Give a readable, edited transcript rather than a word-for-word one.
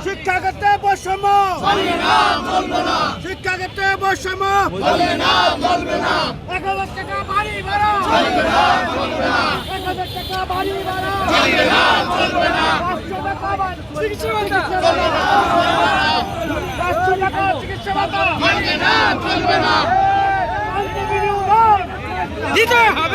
শিক্ষাক্ষেত্রে বৈষম্য, শিক্ষাক্ষেত্রে বৈষম্য, ১,০০০ টাকা বাড়ি ভাড়া, ১,০০০ টাকা বাড়ি ভাড়া, ৫০০ টাকা চিকিৎসা ভাতা, ৫০০ টাকা চিকিৎসা ভাতা দিতে হবে।